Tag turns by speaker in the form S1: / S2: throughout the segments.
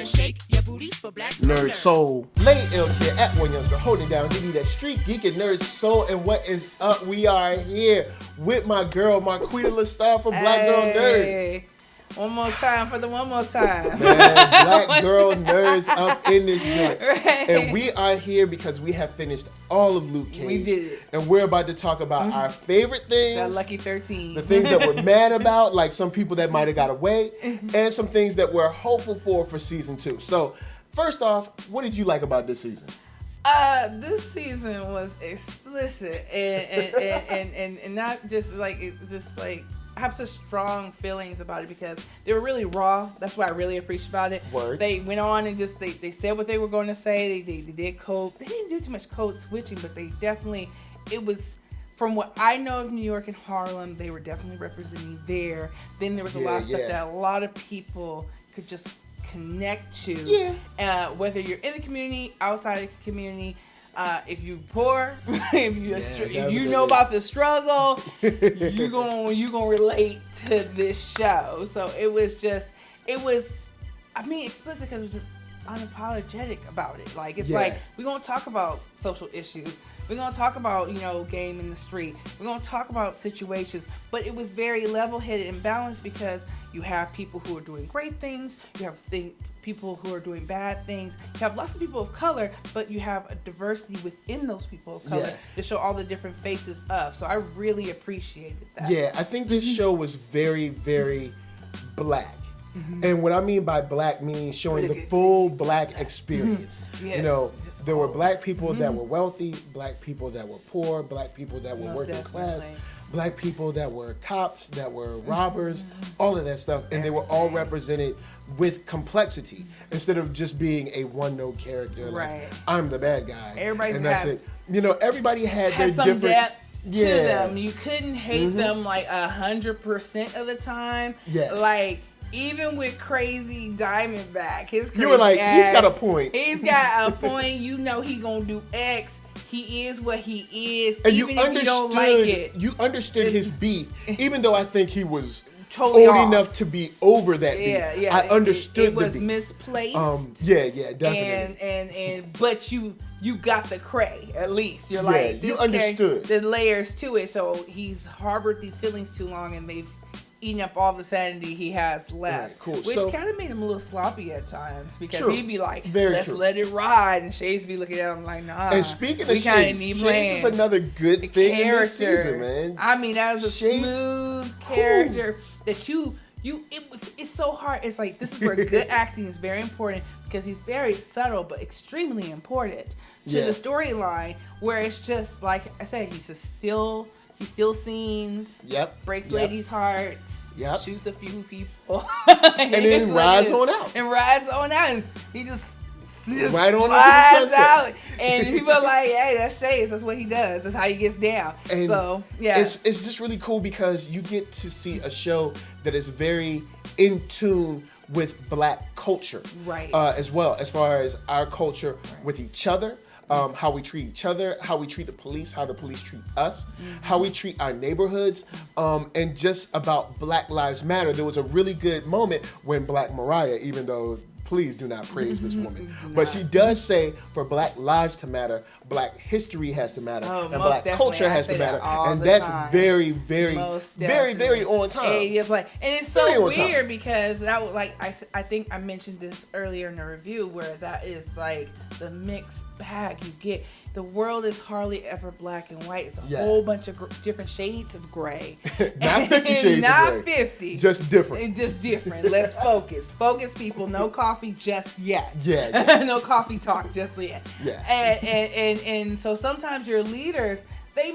S1: shake your booties for black
S2: NERDSoul. Lay ill here at OneYoungsta, holding down, give you that street geek and NERDSoul. And what is up? We are here with my girl, Marqueeda, LaStar from Black Girl Nerds.
S3: One more time for the one more time.
S2: Man, Black Girl Nerds up in this joint. Right. And we are here because we have finished all of Luke Cage.
S3: We did it.
S2: And we're about to talk about our favorite things.
S3: That lucky 13.
S2: The things that we're mad about, like some people that might have got away, and some things that we're hopeful for season 2. So, first off, what did you like about this season?
S3: This season was explicit and not just like, it's just like, I have such strong feelings about it because they were really raw. That's what I really appreciate about it.
S2: Word.
S3: They went on and just, they said what they were going to say. They did code. They didn't do too much code switching, but they definitely, it was, from what I know of New York and Harlem, they were definitely representing there. Then there was a lot of stuff that a lot of people could just connect to. Yeah. Whether you're in the community, outside of the community. If you poor, if you know about the struggle, you gonna relate to this show. So it was explicit because it was just unapologetic about it. Like it's like we're gonna talk about social issues. We're gonna talk about game in the street. We're gonna talk about situations, but it was very level-headed and balanced because you have people who are doing great things. You have people who are doing bad things. You have lots of people of color, but you have a diversity within those people of color to show all the different faces of. So I really appreciated that.
S2: Yeah, I think this show was very, very black. And what I mean by black means showing the full black experience.
S3: Yes,
S2: there were black people that were wealthy, black people that were poor, black people that were working class, black people that were cops, that were robbers, all of that stuff. And they were all represented with complexity instead of just being a one-note character. Like, I'm the bad guy.
S3: Everybody
S2: has it. Everybody had their
S3: some
S2: different
S3: depth to them. You couldn't hate them like 100% of the time.
S2: Yeah.
S3: Like, even with Crazy Diamondback, his crazy
S2: you were like,
S3: ass,
S2: he's got a point.
S3: He's got a point. You know he gonna do X. He is what he is.
S2: And
S3: even if you don't like it.
S2: You understood his beef, even though I think he was
S3: totally
S2: old enough to be over that beef.
S3: Yeah.
S2: I understood
S3: it was
S2: the beef.
S3: Misplaced.
S2: Definitely.
S3: But you got the cray at least. You're like,
S2: you understood.
S3: There's layers to it. So he's harbored these feelings too long, and they've eating up all the sanity he has left.
S2: Right, cool.
S3: Which kind of made him a little sloppy at times because he'd be like, let's let it ride. And Shades be looking at him like, nah.
S2: And speaking of Shades, Shades is another good thing in this season, man.
S3: I mean, that was a smooth character that it's so hard. It's like, this is where good acting is very important because he's very subtle but extremely important to the storyline, where it's just, like I said, he steals scenes, breaks ladies' hearts, shoots a few people, and
S2: then rides on out.
S3: And he just
S2: right on
S3: slides out. And people are like, hey, that's Shades. That's what he does. That's how he gets down. And so,
S2: it's just really cool because you get to see a show that is very in tune with black culture.
S3: Right.
S2: As well, as far as our culture with each other. How we treat each other, how we treat the police, how the police treat us, how we treat our neighborhoods, and just about Black Lives Matter. There was a really good moment when Black Mariah, even though please do not praise this woman, but she does say for Black lives to matter, Black history has to matter, and Black culture has to matter, and that's very, very, very, very on time.
S3: And it's so weird because that was like I think I mentioned this earlier in the review where that is like the mixed bag you get. The world is hardly ever black and white. It's a whole bunch of different shades of gray.
S2: Not 50 shades
S3: not
S2: of gray.
S3: 50.
S2: Just different.
S3: Just different. Let's focus. Focus, people. No coffee just yet.
S2: Yeah.
S3: No coffee talk just yet.
S2: Yeah.
S3: And so sometimes your leaders, they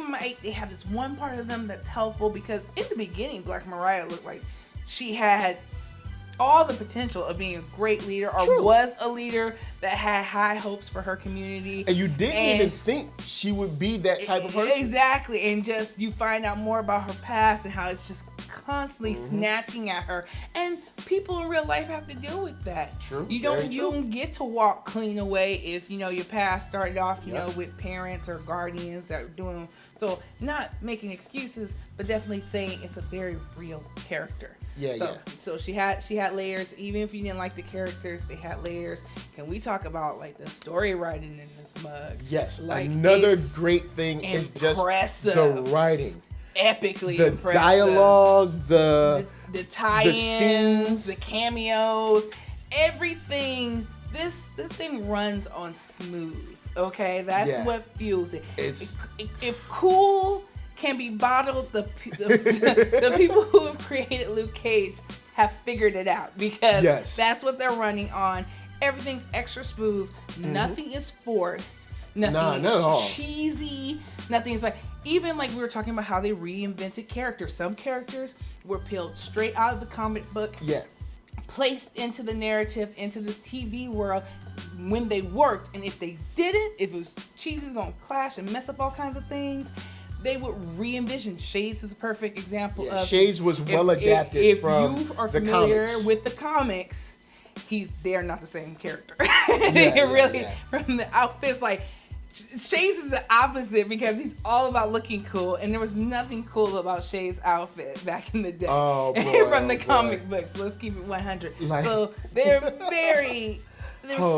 S3: have this one part of them that's helpful because in the beginning, Black Mariah looked like she had all the potential of being a great leader or was a leader that had high hopes for her community.
S2: And you didn't even think she would be that type of person.
S3: Exactly. And just you find out more about her past and how it's just constantly snatching at her, and people in real life have to deal with that.
S2: True.
S3: You don't get to walk clean away if your past started off with parents or guardians that are doing so. Not making excuses, but definitely saying it's a very real character. So she had layers. Even if you didn't like the characters, they had layers. Can we talk about like the story writing in this mug?
S2: Yes.
S3: Like,
S2: another great thing is just the writing.
S3: Epically
S2: the
S3: impressive.
S2: Dialogue, the
S3: tie-ins,
S2: scenes,
S3: the cameos, everything. This thing runs on smooth. Okay, that's what fuels it. If cool can be bottled, the people who have created Luke Cage have figured it out, because that's what they're running on. Everything's extra smooth. Nothing is forced. Nothing is cheesy. Nothing's like, even like we were talking about how they reinvented characters. Some characters were peeled straight out of the comic book. Placed into the narrative, into this TV world when they worked. And if they didn't, if it was cheesy, it's going to clash and mess up all kinds of things. They would re-envision. Shades is a perfect example of.
S2: Shades was well adapted from the comics. If you are familiar with the comics,
S3: they're not the same character. From the outfits, like Shades is the opposite, because he's all about looking cool, and there was nothing cool about Shades' outfit back in the day from the comic books. Let's keep it 100. So they're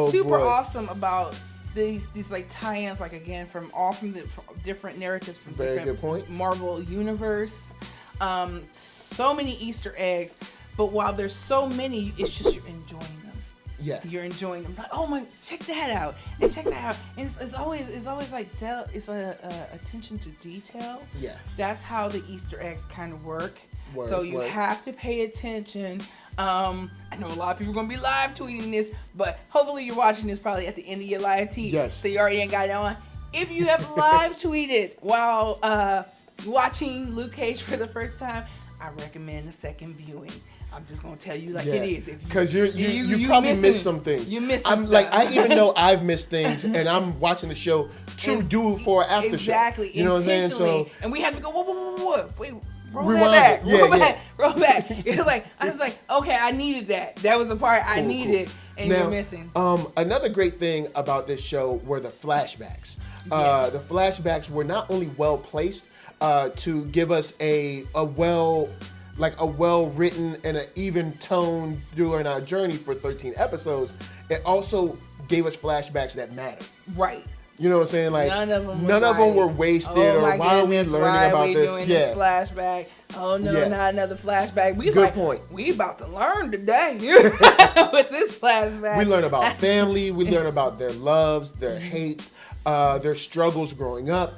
S3: super awesome about these like tie-ins, like again from the different narratives from different Marvel universe. So many Easter eggs, but while there's so many, it's just you're enjoying them. You're enjoying them. Like, oh my, check that out, and check that out. And it's always like it's attention to detail. That's how the Easter eggs kind of work. So you have to pay attention. I know a lot of people are going to be live tweeting this, but hopefully you're watching this probably at the end of your live tweet. So you already ain't got it on. If you have live tweeted while watching Luke Cage for the first time, I recommend a second viewing. I'm just going to tell you like it is.
S2: Because you probably missed some things.
S3: You missed
S2: some stuff. I even know I've missed things, and I'm watching the show to do for an after show.
S3: Exactly.
S2: You know what I'm saying? So,
S3: and we have to go, whoa. Wait, roll that back. Roll back. It's like, I was like, okay, I needed that. That was the part I needed, and you're missing.
S2: Another great thing about this show were the flashbacks. The flashbacks were not only well placed to give us a well-written and an even tone during our journey for 13 episodes. It also gave us flashbacks that matter.
S3: Right.
S2: You know what I'm saying? Like none of them were wasted, or why are we learning about this?
S3: Doing this flashback? Oh no, not another flashback.
S2: Good point.
S3: We about to learn today with this flashback.
S2: We learn about family. We learn about their loves, their hates, their struggles growing up.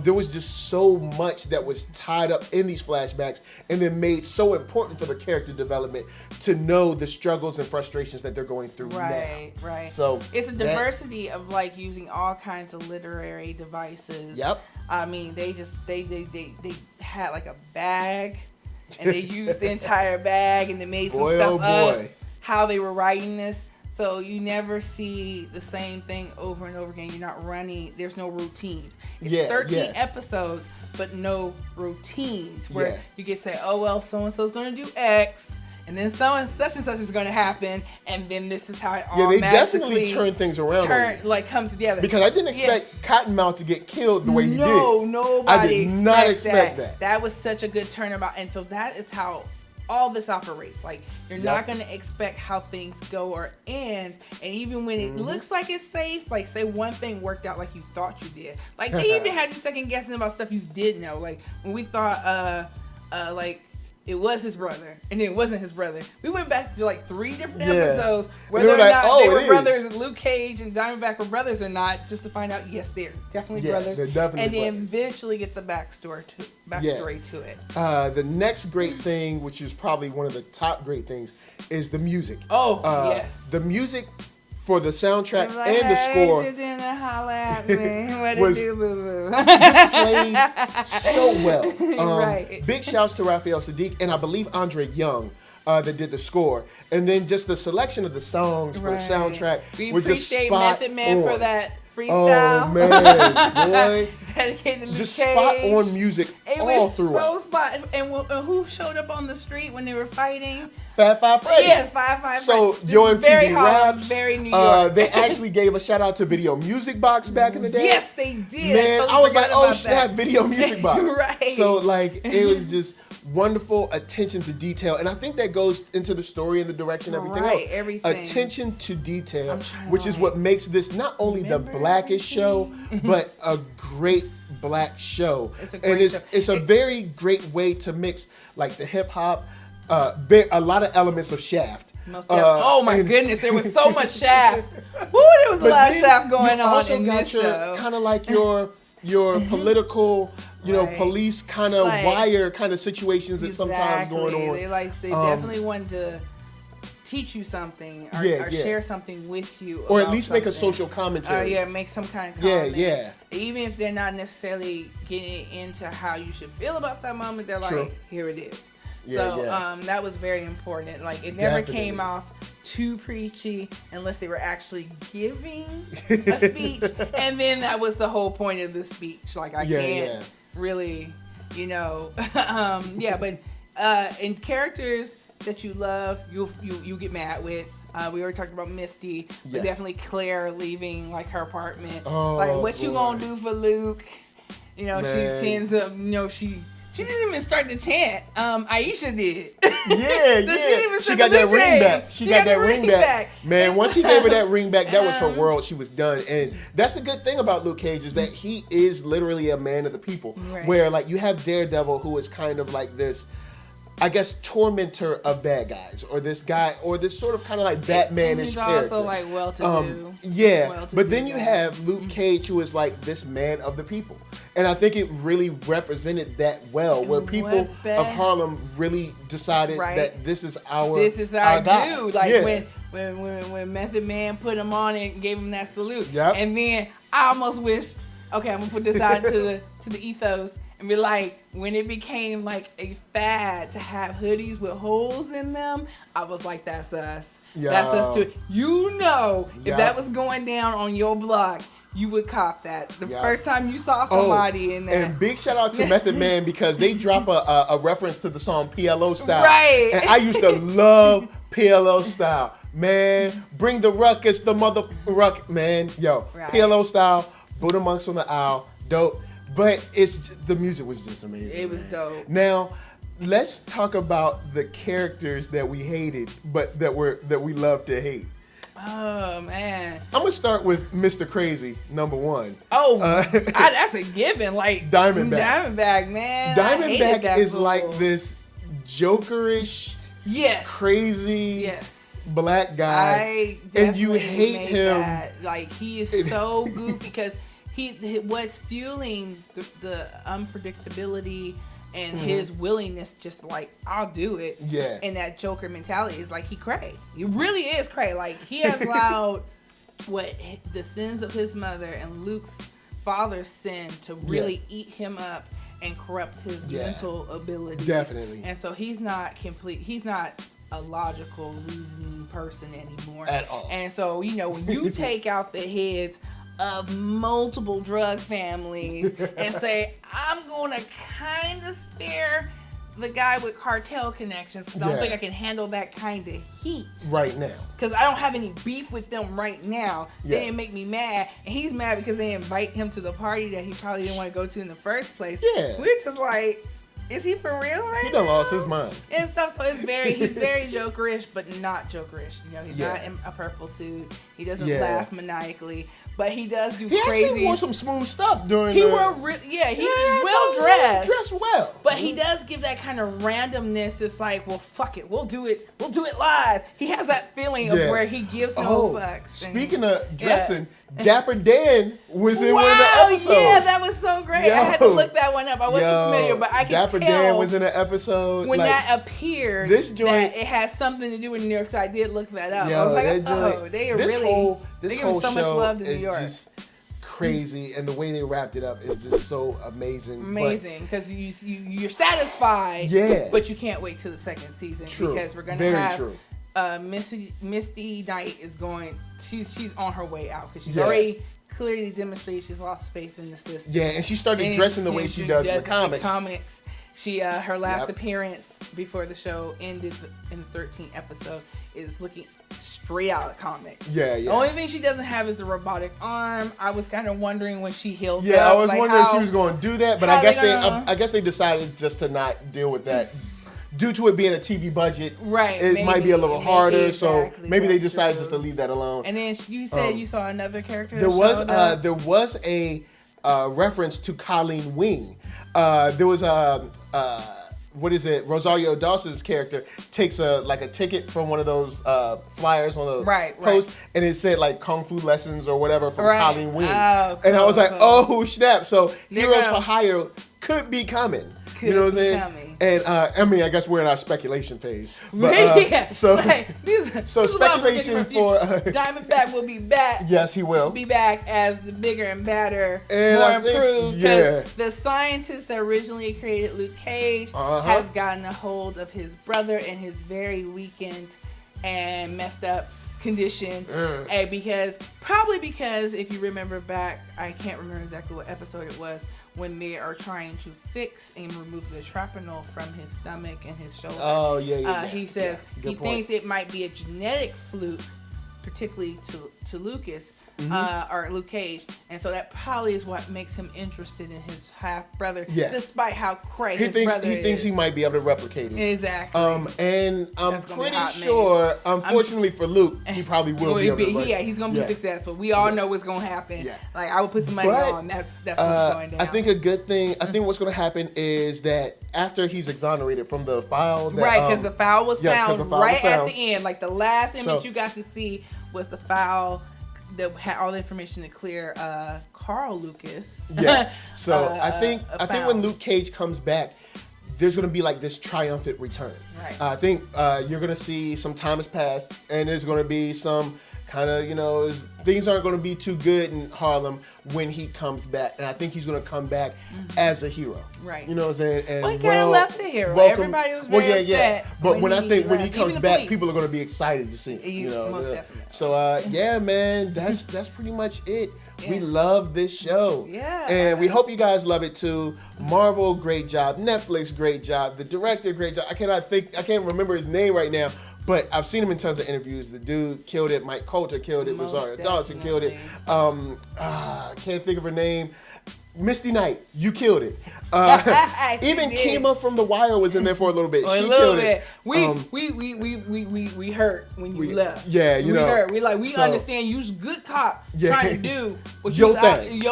S2: There was just so much that was tied up in these flashbacks, and then made so important for the character development to know the struggles and frustrations that they're going through now.
S3: Right.
S2: So
S3: it's a diversity of like using all kinds of literary devices. I mean, they had like a bag, and they used the entire bag, and they made some stuff up. How they were writing this. So you never see the same thing over and over again. You're not running. There's no routines. It's 13 episodes, but no routines where you can say, oh, well, so-and-so's going to do X, and then such and such is going to happen, and then this is how it all
S2: they definitely turn things around.
S3: Comes together.
S2: Because I didn't expect Cottonmouth to get killed the way he did.
S3: No, nobody
S2: I did not expect that.
S3: That was such a good turnabout. And so that is how all this operates. Like, you're not going to expect how things go or end, and even when it looks like it's safe, like say one thing worked out like you thought you did, like they even had you second guessing about stuff you did know, like when we thought like it was his brother and it wasn't his brother. We went back to like 3 different episodes whether or not they were brothers, and Luke Cage and Diamondback were brothers or not, just to find out yes, they're definitely brothers.
S2: They're definitely
S3: and
S2: brothers.
S3: then eventually get the backstory to it.
S2: The next great thing, which is probably one of the top great things, is the music.
S3: Yes.
S2: The music for the soundtrack and the score was just played so well. Big shouts to Raphael Sadiq and I believe Andre Young that did the score, and then just the selection of the songs for the soundtrack.
S3: We
S2: were just
S3: appreciate
S2: spot
S3: Method Man
S2: on.
S3: freestyle.
S2: Oh man, boy.
S3: Dedicated to Luke
S2: Just
S3: Cage.
S2: spot on music
S3: It
S2: all
S3: was
S2: throughout.
S3: so spot. And who showed up on the street when they were fighting?
S2: Fat Five Freddy.
S3: Yeah, Five.
S2: So
S3: Freddy.
S2: Yo
S3: Very
S2: MTV
S3: Harlem,
S2: Raps.
S3: very New York.
S2: They actually gave a shout out to Video Music Box back in the day.
S3: Yes, they did.
S2: Man,
S3: totally
S2: I was
S3: forgot
S2: like, oh
S3: about
S2: snap,
S3: that.
S2: Video Music Box.
S3: Right.
S2: So like, it was just wonderful attention to detail, and I think that goes into the story and the direction, everything
S3: Right,
S2: else.
S3: everything.
S2: Attention to detail,
S3: I'm trying to
S2: which is
S3: like,
S2: what makes this not only the
S3: remember
S2: blackest show, but a great black show.
S3: It's a
S2: and
S3: great show.
S2: it's a very great way to mix like the hip hop, a lot of elements of Shaft.
S3: Oh my goodness, there was so much Shaft. Woo, there was a lot of Shaft going on in this show.
S2: Kind of like your political,
S3: Right.
S2: police kind of
S3: Like,
S2: wire kind of situations that sometimes going on.
S3: They definitely wanted to teach you something or,
S2: Yeah,
S3: or
S2: yeah.
S3: share something with you,
S2: Or at
S3: about
S2: least make a
S3: something.
S2: social commentary.
S3: Yeah, make some kind of
S2: Yeah,
S3: comment.
S2: yeah.
S3: Even if they're not necessarily getting into how you should feel about that moment, they're like,
S2: True.
S3: here it is.
S2: Yeah,
S3: So
S2: yeah.
S3: that was very important. Like it never
S2: Definitely.
S3: came off too preachy unless they were actually giving a speech, and then that was the whole point of the speech. Like I can't really, but in characters that you love, you get mad with. We already talked about Misty, but
S2: Yeah.
S3: definitely Claire leaving like her apartment.
S2: Oh,
S3: like what you
S2: boy.
S3: gonna do for Luke? She
S2: Man.
S3: ends up, she didn't even start the chant. Aisha did.
S2: Yeah,
S3: She didn't even
S2: She
S3: start
S2: got
S3: the
S2: that
S3: Luke
S2: ring
S3: Cage.
S2: back. She got that ring back. Man, once he gave her that ring back, that was her world. She was done. And that's the good thing about Luke Cage is that he is literally a man of the people.
S3: Right.
S2: Where like you have Daredevil, who is kind of like this, I guess, tormentor of bad guys, or this guy, or this sort of kind of like Batman-ish
S3: He's
S2: character.
S3: also like well-to-do.
S2: Yeah,
S3: Well-to-do
S2: but then you
S3: guy.
S2: have Luke Cage, who is like this man of the people, and I think it really represented that well, where people of Harlem really decided
S3: Right.
S2: that this is our guy.
S3: dude. Like
S2: Yeah.
S3: when Method Man put him on and gave him that salute,
S2: Yep.
S3: and then I almost wish, okay, I'm gonna put this out to the ethos and be like, when it became like a fad to have hoodies with holes in them, I was like, that's us.
S2: Yo.
S3: That's us too. If
S2: Yep.
S3: that was going down on your block, you would cop that. The
S2: Yep.
S3: first time you saw somebody in that.
S2: And big shout out to Method Man because they drop a reference to the song PLO Style.
S3: Right.
S2: And I used to love PLO Style. Man, bring the ruckus, the mother ruck, man. Yo,
S3: Right.
S2: PLO Style, Buddha Monks from the Owl, dope. But the music was just amazing.
S3: It was
S2: man.
S3: dope.
S2: Now, let's talk about the characters that we hated, but that we love to hate.
S3: Oh man.
S2: I'm gonna start with Mr. Crazy, number one.
S3: Oh, that's a given. Like
S2: Diamondback,
S3: man.
S2: Diamondback is like this jokerish, crazy, black guy,
S3: I
S2: and you
S3: definitely
S2: hate
S3: made
S2: him.
S3: that. Like he is so goofy because what's fueling the unpredictability and his willingness, just like I'll do it.
S2: Yeah.
S3: And that Joker mentality is like he cray. He really is cray. Like he has allowed what the sins of his mother and Luke's father's sin to really eat him up and corrupt his mental ability.
S2: Definitely.
S3: And so he's not complete. He's not a logical, reasoning person anymore
S2: At all.
S3: And so when you take out the heads of multiple drug families and say, I'm going to kind of spare the guy with cartel connections because I don't think I can handle that kind of heat
S2: right now.
S3: Because I don't have any beef with them right now. They didn't make me mad. And he's mad because they invite him to the party that he probably didn't want to go to in the first place.
S2: Yeah.
S3: We're just like, is he for real right now?
S2: He done lost his mind.
S3: And stuff. So he's very jokerish, but not jokerish. He's not in a purple suit. He doesn't laugh maniacally. But he does do crazy.
S2: He actually wore some smooth stuff during
S3: he's well dressed.
S2: Dressed well.
S3: But he does give that kind of randomness. It's like, well, fuck it. We'll do it live. He has that feeling of where he gives no fucks.
S2: Speaking of dressing, Dapper Dan was in one of the episodes.
S3: Yeah, that was so great. I had to look that one up. I wasn't familiar, but I could
S2: Dapper
S3: tell
S2: Dan was in an episode.
S3: When that appeared, that it had something to do with New York, so I did look that up. I was like, they are really... They give so much love to New York.
S2: Just crazy, and the way they wrapped it up is just so amazing.
S3: Amazing, because you're satisfied.
S2: Yeah.
S3: But you can't wait till the second season because we're gonna
S2: Very
S3: have
S2: true.
S3: Misty Knight is going. She's on her way out because she's
S2: Yeah.
S3: already clearly demonstrated she's lost faith in the system.
S2: Yeah, and she started dressing the way she does in the comics.
S3: She her last appearance before the show ended in the 13th episode is looking straight out of the comics.
S2: Yeah.
S3: The only thing she doesn't have is the robotic arm. I was kind of wondering when she healed up.
S2: Yeah, I was wondering if she was going to do that, but I guess they decided just to not deal with that. Due to it being a TV budget,
S3: right?
S2: It might be a little harder,
S3: exactly,
S2: so maybe they decided just to leave that alone.
S3: And then you said you saw another character.
S2: There was a reference to Colleen Wing. There was what is it? Rosario Dawson's character takes a ticket from one of those flyers on the post, and it said like kung fu lessons or whatever from Colleen Wing.
S3: Oh, cool,
S2: and I was like,
S3: cool.
S2: oh snap! So Heroes for Hire could be coming. You know what I'm saying? And I mean, I guess we're in our speculation phase. But, So speculation for
S3: Diamondback will be back.
S2: Yes, he will
S3: be back as the bigger and badder,
S2: and
S3: more improved. Because the scientist that originally created Luke Cage has gotten a hold of his brother and his very weakened and messed up condition, and because if you remember back, I can't remember exactly what episode it was, when they are trying to fix and remove the shrapnel from his stomach and his shoulder.
S2: Oh yeah.
S3: He says he thinks it might be a genetic fluke, particularly to Lucas. Or Luke Cage, and so that probably is what makes him interested in his half brother, despite how crazy his brother is.
S2: He thinks he might be able to replicate it.
S3: Exactly.
S2: And I'm pretty sure, unfortunately for Luke, he probably will be able to.
S3: Yeah, he's gonna be successful. We all know what's gonna happen. Yeah. Like I would put some money on that's what's going down.
S2: I think a good thing. I think what's gonna happen is that after he's exonerated from the file,
S3: because the file was found at the end. Like the last image you got to see was the file that had all the information to clear Carl Lucas.
S2: Yeah. So I think when Luke Cage comes back, there's gonna be like this triumphant return.
S3: Right.
S2: I think you're gonna see some time has passed, and there's gonna be some kind of things aren't gonna be too good in Harlem when he comes back, and I think he's gonna come back as a hero.
S3: Right.
S2: You know what I'm saying? And
S3: he kind of left the hero. Everybody was very upset.
S2: But when he comes back, people are gonna be excited to see him.
S3: Most definitely.
S2: So yeah, man, that's pretty much it. Yeah. We love this show.
S3: Yeah.
S2: And we hope you guys love it too. Marvel, great job. Netflix, great job. The director, great job. I can't remember his name right now, but I've seen him in tons of interviews. The dude killed it. Mike Colter killed it. Rosario Dawson killed it. Can't think of her name. Misty Knight, you killed it. Even Kima from The Wire was in there for a little bit. She killed it.
S3: We hurt when you left.
S2: Yeah,
S3: we hurt. We understand you's good cop trying to do what your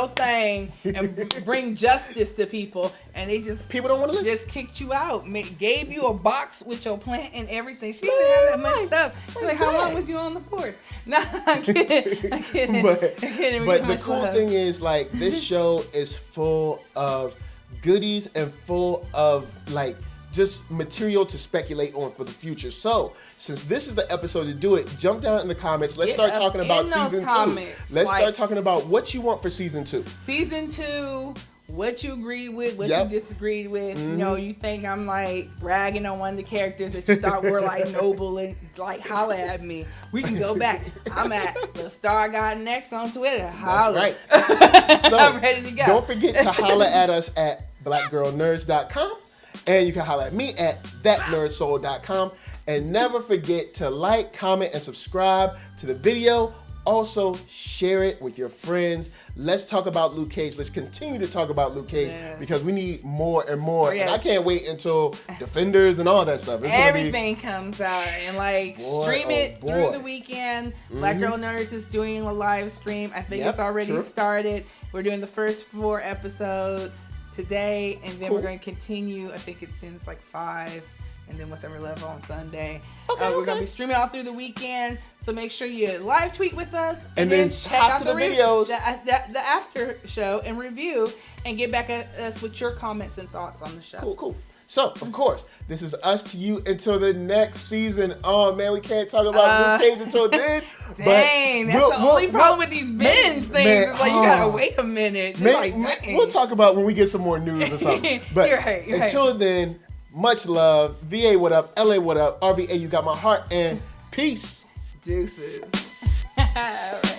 S3: thing and bring justice to people, and they just
S2: people don't want to listen.
S3: Just kicked you out. Gave you a box with your plant and everything. She didn't have that much stuff. Like, how long was you on the porch? Nah, I'm kidding.
S2: But the cool thing is, like, this show is full of goodies and full of like just material to speculate on for the future. So since this is the episode to do it, jump down in the comments. Let's start talking about season 2. Let's start talking about what you want for season 2.
S3: Season 2, what you agreed with, what you disagreed with. You know, you think I'm like ragging on one of the characters that you thought were like noble and like holla at me. We can go back. I'm at LaStar Got Next on Twitter. Holla.
S2: That's right. So
S3: I'm ready to go.
S2: Don't forget to holla at us at blackgirlnerds.com, and you can holla at me at thatnerdsoul.com. And never forget to like, comment, and subscribe to the video. Also, share it with your friends. Let's talk about Luke Cage. Let's continue to talk about Luke Cage because we need more and more. And I can't wait until Defenders and all that stuff.
S3: Everything comes out and stream it through the weekend. Black Girl Nerds is doing a live stream. I think it's already started. We're doing the first 4 episodes today, and then we're going to continue. I think it ends like 5. And then whatever level on Sunday. We're going to be streaming all through the weekend. So make sure you live tweet with us. And then check out the videos. The after show and review. And get back at us with your comments and thoughts on the show.
S2: Cool. So, of course, this is us to you until the next season. Oh, man, we can't talk about Luke Cage until then.
S3: Dang, that's the only problem with these binge things. It's like, you got to wait a minute.
S2: We'll talk about when we get some more news or something. But until then, much love. VA, what up? LA, what up? RVA, you got my heart. And Peace.
S3: Deuces. All right.